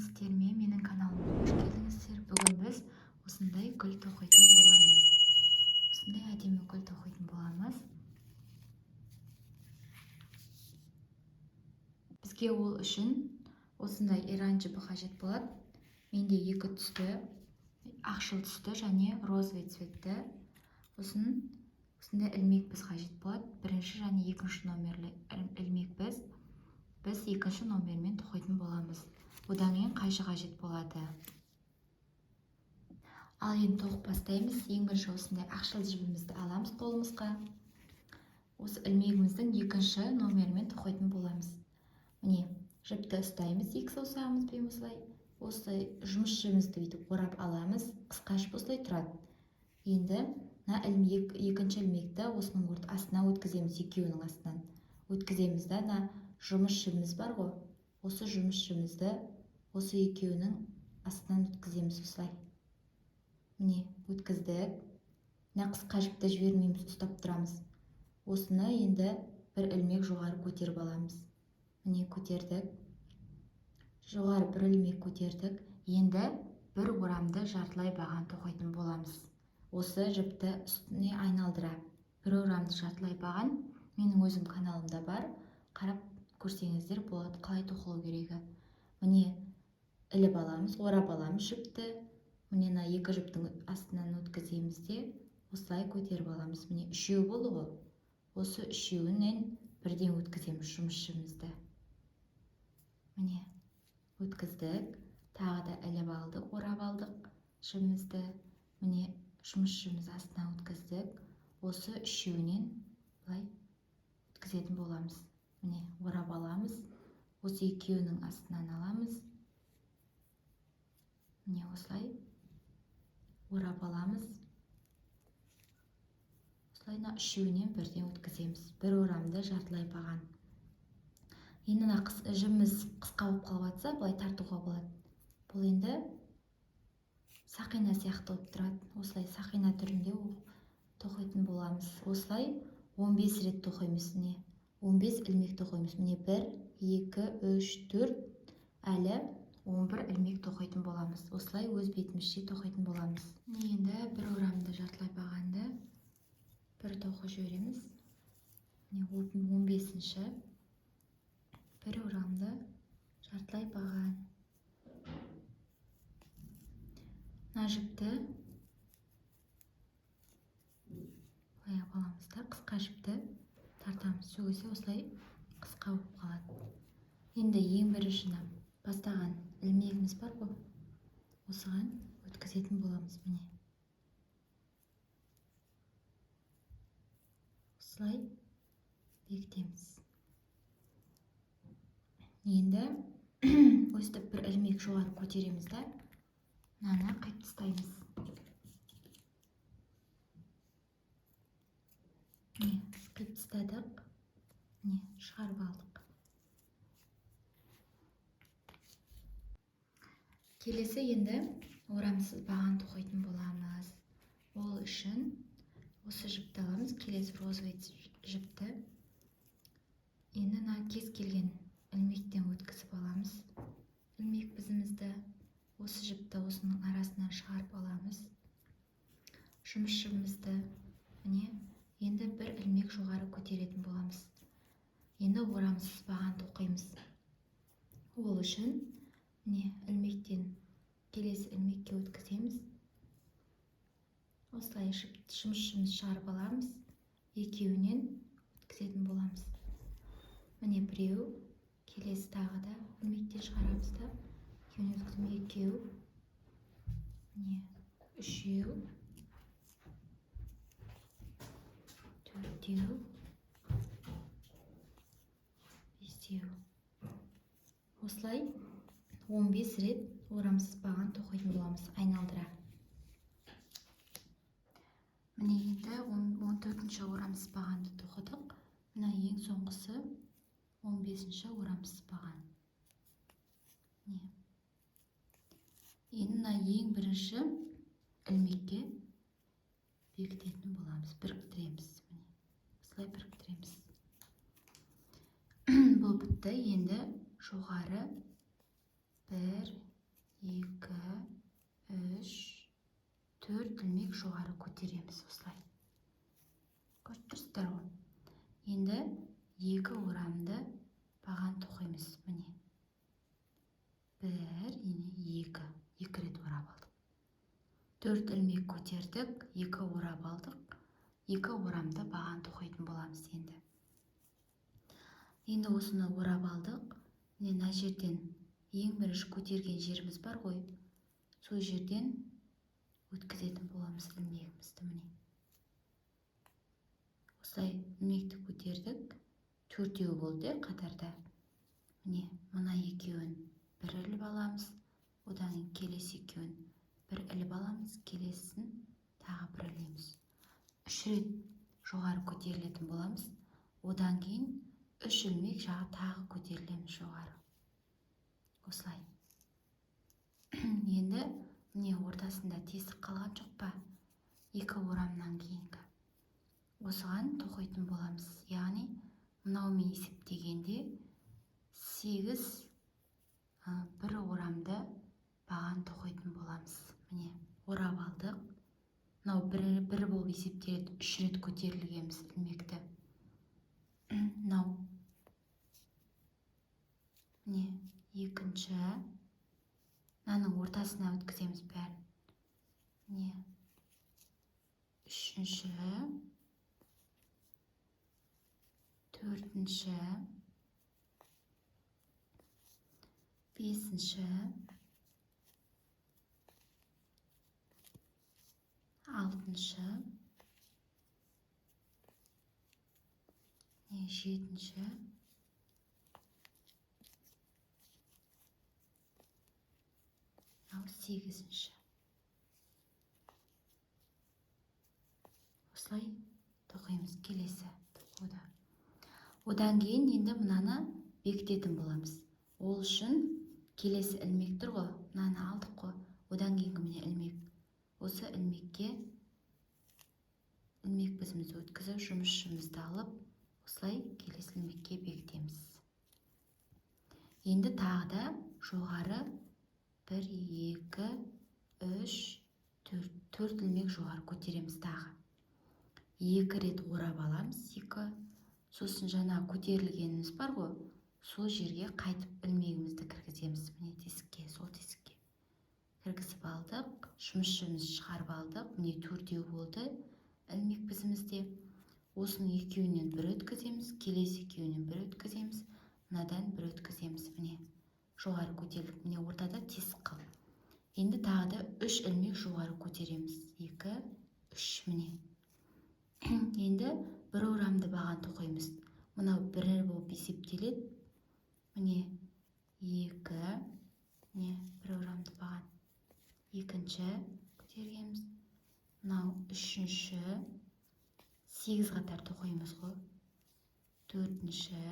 Сәлеметсіздер ме? Менің каналыма қош келдіңіздер. Бүгін біз осындай гүл тоқитын боламыз. Осындай әдемі гүл тоқитын боламыз. Бізге ол үшін осындай иран жібі қажет болады. Менде екі түсті, ақшыл түсті және розовый цветті. Осындай ілмек біз қажет болады. Бірінші және екінші номерлі ілмек біз екінші номермен тоқитын боламыз. Одан кейін қайшы қажет болады. Ал енді тоқып бастаймыз. Ең бірінші осындай ақшыл жібімізді аламыз қолымызға. Осы ілмегіміздің екінші номермен тоқитын боламыз. Міне, жіпті ұстаймыз екі саусағымызбен осылай. Осылай жұмыс жібімізді бүйтіп орап аламыз. Қысқа жіп осылай тұрады. Енді екінші ілмекті осының астына өткіземіз, екеуінің астынан. Өткіземіз да, жұмыс жібіміз бар ғой. Осы жұмыс жібімізді осы екеуінің астынан өткіземіз осылай. Міне, өткіздік. Қысқа жіпті жібермейміз, ұстап тұрамыз. Осыны енді бір ілмек жоғары көтеріп аламыз. Міне, көтердік. Жоғары бір ілмек көтердік. Енді бір орамды жартылай баған тоқитын боламыз. Осы жіпті үстіне айналдыра. Бір орамды жартылай баған менің өзім каналымда бар. Қарап көрсеңіздер болады, қалай тоқылу керегі. Міне, іліп аламыз, орап аламыз жіпті. Міне, екі жіптің астынан өткіземіз де осылай көтеріп аламыз. Міне, үшеу болды ғой. Осы үшеуінен бірден өткіземіз жұмыс жібімізді. Міне, өткіздік. Тағы да іліп алдық, орап алдық жібімізді. Міне, жұмыс жібіміз астына өткіздік. Осы үшеуінен былай өткізетін боламыз. Міне, орап аламыз. Осы екеуінің астынан аламыз. Міне, осылай орап аламыз. Осылайна үшеуінен бірден өткіземіз. Бір орамды жартылай баған. Енді жібіміз қысқа болып қалып жатса, былай тартуға болады. Бұл енді сақина сияқты болып тұрады. Осылай сақина түрінде тоқитын боламыз. Осылай 15 рет тоқимыз. 15 ілмек тоқимыз. Міне, 1, 2, 3, 4, әлі 11 ілмек тоқитын боламыз. Осылай өз бетімізше тоқитын боламыз. Енді бір орамды жартылай бағанды бір тоқып жібереміз. 15-ші бір орамды жартылай баған. Мына жіпті былай аламыз да, қысқа жіпті тартамыз. Сөгесе осылай қысқа болып қалады. Енді ең біріншіні бастаған ілмегіміз бар ғой. Осыған өткізетін боламыз. Міне, осылай бекітеміз. Енді өстіп бір ілмек жоғары көтереміз да, мынаны қайып тастаймыз. Міне, қайып тастадық. Міне, шығарып алдық. Келесі енді орамсыз баған тоқитын боламыз. Ол үшін осы жіпті аламыз, келесі розовый жіпті. Енді кез келген ілмектен өткізіп аламыз. Ілмек бізімізді осы жіпті осының арасынан шығарып аламыз. Жұмыс жібімізді, міне, енді бір ілмек жоғары көтеретін боламыз. Енді орамсыз баған тоқимыз. Ол үшін міне, ілмектен келесі ілмекке өткіземіз. Осылай жұмыс жібімізді шығарып аламыз. Екеуінен өткізетін боламыз. Міне, біреу, келесі тағы да ілмектен шығарамыз да, екеуінен өткіземіз. Екеу, міне, үшеу, төртеу, бесеу. Осылай 15 рет орамсыз баған тоқитын боламыз, айналдыра. Міне, енді 14-ші орамсыз бағанды тоқыдық. Мына ең соңғысы 15-ші орамсыз баған. Енді ең бірінші ілмекке бекітетін боламыз, біріктіреміз. Осылай біріктіреміз. Бұл бітті. Енді жоғары 1, ілмек жоғары көтереміз осылай. Көріп тұрсыздар ғой. Енді екі орамды баған тоқимыз. Міне. Бір, екі рет орап алдық. 4 ілмек көтердік, 2 орап алдық. 2 орамды баған тоқитын боламыз енді. Енді осыны орап алдық. Мына жерден ең бірінші көтерген жеріміз бар ғой. Сол жерден өткізетін боламыз ілмегімізді. Міне. Осылай ілмекті көтердік. 4-еу болды қатарда. Міне, мына екеуін бір іліп аламыз. Одан келесі екеуін бір іліп аламыз. Келесін тағы бір ілеміз. 3 рет жоғары көтерілетін боламыз. Одан кейін 3 ілмек жағы тағы көтерілеміз жоғары. Осылай. Енді міне ортасында тесік қалған жоқ па? 2 орамнан кейінгі. Осыған тоқитын боламыз. Яғни мынаумен есептегенде 8 бір орамды баған тоқитын боламыз. Міне орап алдық. Мынау бір болып есептеледі. 3 рет көтерілгенбіз ілмекті. Мынау. Міне екінші. Мынаның ортасына өткіземіз бәрін. Міне үшінші. Төртінші. Бесінші. Алтыншы. Жетінші. Сегізінші. Осылай тоқимыз келесі тоқуда. Одан кейін енді мынаны бекітетін боламыз. Ол үшін келесі ілмек тұр ғой, мынаны алдық қой. Одан кейінгі міне ілмек. Осы ілмекке ілмек бізімізді өткізіп, жұмысшымызды алып, осылай келесі ілмекке бекітеміз. Енді тағы да жоғары 1, 2, 3, 4 ілмек жоғары көтереміз тағы. 2 рет орап аламыз, 2. Сосын жаңа көтерілгеніміз бар ғой, сол жерге қайтып ілмегімізді кіргіземіз. Міне тесікке, сол тесікке кіргізіп алдық, жұмысшымызды шығарып алдық. Міне 4-еу болды ілмек бізімізде. Осының екеуінен бір өткіземіз, келесі екеуінен бір өткіземіз, мынадан бір өткіземіз. Міне жоғары көтерілдік. Міне ортада тесік қыл. Енді тағы да 3 ілмек жоғары көтереміз. 2, 3 міне. Енді бір орамды баған тоқимыз. Мынау бір болып есептеледі. Міне 2, міне бір орамды баған. Екінші көтергенбіз. Мынау үшінші. 8 қатар тоқимыз ғой. Төртінші.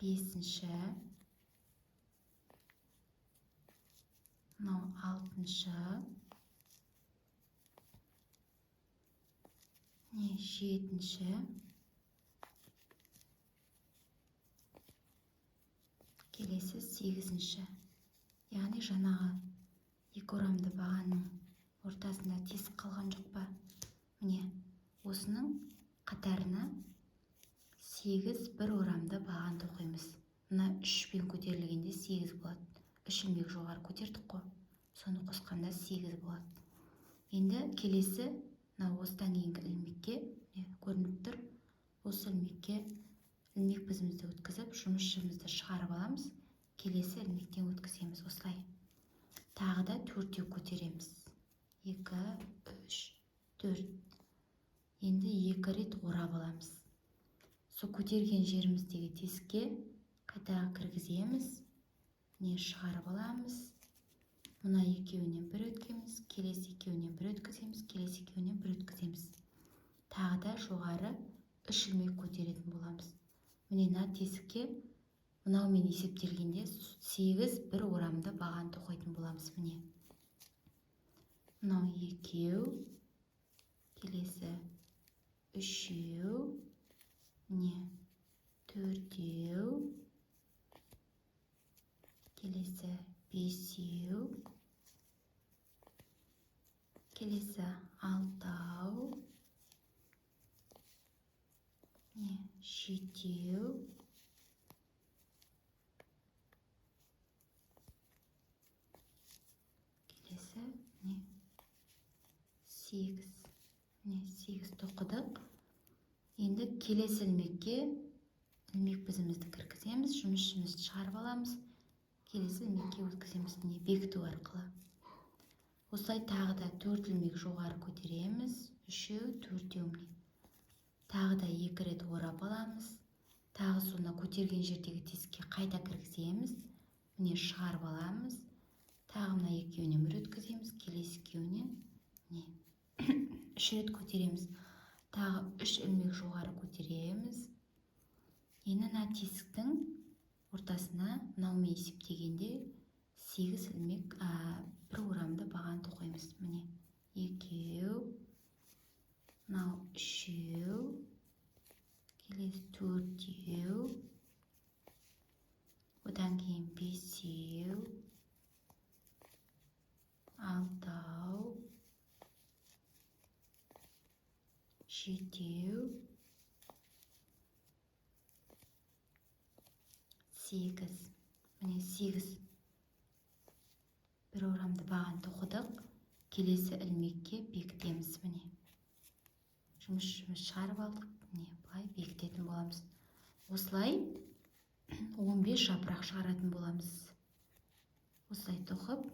Бесінші. Мынау алтыншы. Жетінші. Келесі 8-ші. Яғни жаңағы 2 орамды бағанның ортасында тесік қалған жоқ па? Міне осының қатарына 8 бір орамды баған тоқимыз. Мына 3-пен көтерілгенде 8 болады. 3 ілмек жоғары көтердік қой. Соны қосқанда 8 болады. Енді келесі осыдан кейінгі ілмекке көрініп тұр. Осы ілмекке ілмек бізімізді өткізіп, жұмысшымызды шығарып аламыз. Келесі ілмектен өткіземіз осылай. Тағы да 4-еу көтереміз. 2, 3, 4. Енді 2 рет орап аламыз. Сол көтерген жеріміздегі тесікке қайта кіргіземіз. Не шығарып аламыз. Мына екеуінен бір өткіземіз, келесі екеуінен бір өткіземіз, келесі екеуінен бір өткіземіз. Тағы да жоғары 3 ілмек көтеретін боламыз. Міне мына тесікке мынаумен есептелгенде 8 бір орамды баған тоқитын боламыз. Міне мынау 2-еу, келесі 3-еу, міне 4-еу, келесі 5-еу, келесі 6, міне 7, келесі міне 8, міне 8 тоқыдық. Енді келесі ілмекке ілмек бізімізді кіргіземіз, жұмысшымызды шығарып аламыз. Келесі ілмекке өткіземіз, міне бекіту арқылы. Осылай тағы да 4 ілмек жоғары көтереміз, 3, 4, міне. Тағы да 2 рет орап аламыз. Тағы соны көтерген жердегі тесікке қайта кіргіземіз. Міне шығарып аламыз. Тағы мына екеуінен бір өткіземіз, келесі екеуінен міне 3 рет көтереміз. Тағы 3 ілмек жоғары көтереміз. Енді мына тесіктің ортасына мынаумен есептегенде 8 ілмек бір орамды баған тоқимыз. Міне 2, мынау 3, келесі 4, одан кейін 5, 6, 7, 8, міне 8 бір орамды баған тоқыдық. Келесі ілмекке бекітеміз, міне. Жұмысшымыз шығарып алдық, міне былай бекітетін боламыз. Осылай 15 жапырақ шығаратын боламыз. Осылай тоқып,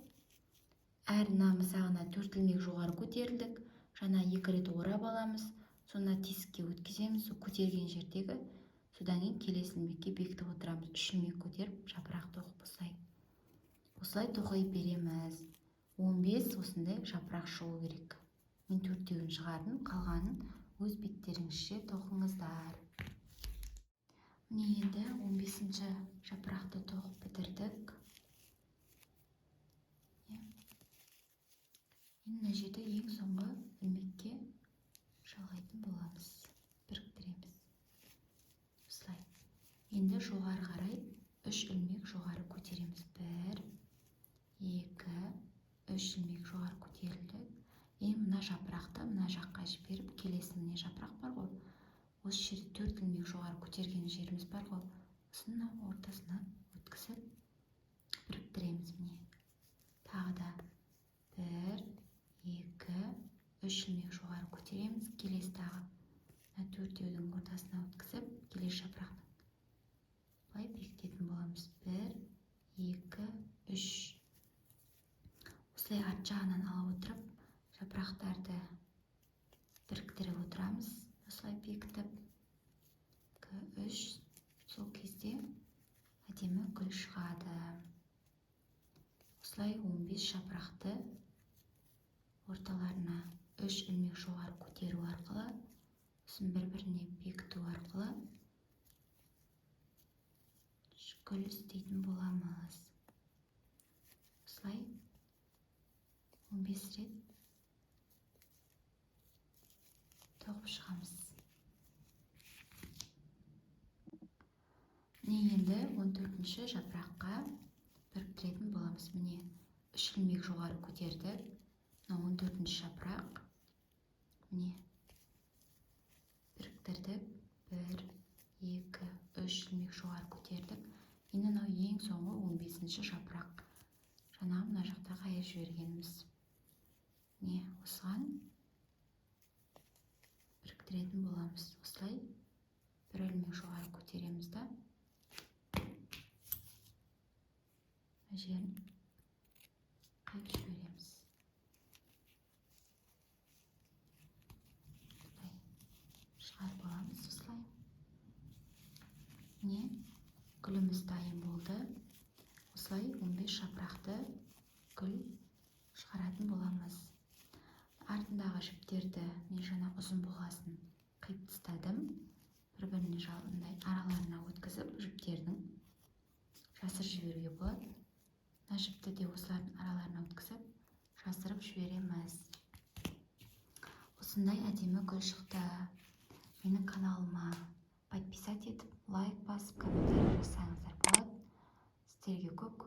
әр намысағына 4 ілмек жоғары көтерілдік. Жаңа 2 рет орап аламыз. Сонда тесікке өткіземіз, көтерген жердегі. Содан кейін келесі ілмекке бекітіп отырамыз. 3 ілмек көтеріп, жапырақ тоқып осылай. Осылай тоқи береміз. 15 осындай жапырақ шығу керек. Мен 4-еуін шығардым, қалғанын өз беттеріңізше тоқыңыздар. Міне енді 15-ші жапырақты тоқып бітірдік. Енді мына жерде ең соңғы ілмекке жалғайтын боламыз. Біріктіреміз. Осылай. Енді жоғары қарай 3 ілмек жоғары көтереміз. 1, 2, 3 ілмек жоғары көтерілдік. Енді мына жапырақты мына жаққа жіберіп, келесі міне жапырақ бар ғой. Осы жерде 4 ілмек жоғары көтерген жеріміз бар ғой. Осыны ортасына өткізіп біріктіреміз, міне. Тағы да 1, 2, 3 ілмек жоғары көтереміз. Келесі тағы 4-еудің ортасына өткізіп, келесі жапырақтың былай бекітетін боламыз. 1, 2, 3. Осылай арт жағынан ала отырып, жапырақтарды біріктіріп отырамыз. Осылай бекітіп, 2, 3. Сол кезде әдемі гүл шығады. Осылай 15 жапырақты орталарына 3 ілмек жоғары көтеру арқылы, сосын бір-біріне бекіту арқылы гүл істейтін боламыз. Осылай 15 рет тоқып шығамыз. Міне енді 14-ші жапыраққа біріктіретін боламыз. Міне 3 ілмек жоғары көтердік. Мына 14-ші жапырақ. Міне біріктірдік. 1, 2, 3 ілмек жоғары көтердік. Енді мынау ең соңғы 15-ші жапырақ. Жаңағы мына жақта қайыр жібергеніміз. Міне осыған біріктіретін боламыз. Осылай бір ілмек жоғары көтереміз да. Жерін қайыр жібереміз. Шығарып аламыз осылай. Міне гүліміз дайын болды. Осылай 15 жапырақты гүл шығаратын боламыз. Артындағы жіптерді мен жаңа ұзын бұғасын қиып тастадым. Бір-біріне жалындай араларына өткізіп, жіптердің жасырып жіберуге болады. Мына жіпті де осылардың араларына өткізіп, жасырып жібереміз. Осындай әдемі гүл шықты. Менің каналыма подписать етіп, лайк басып, комментарий жасаңыздар болады. Сіздерге көп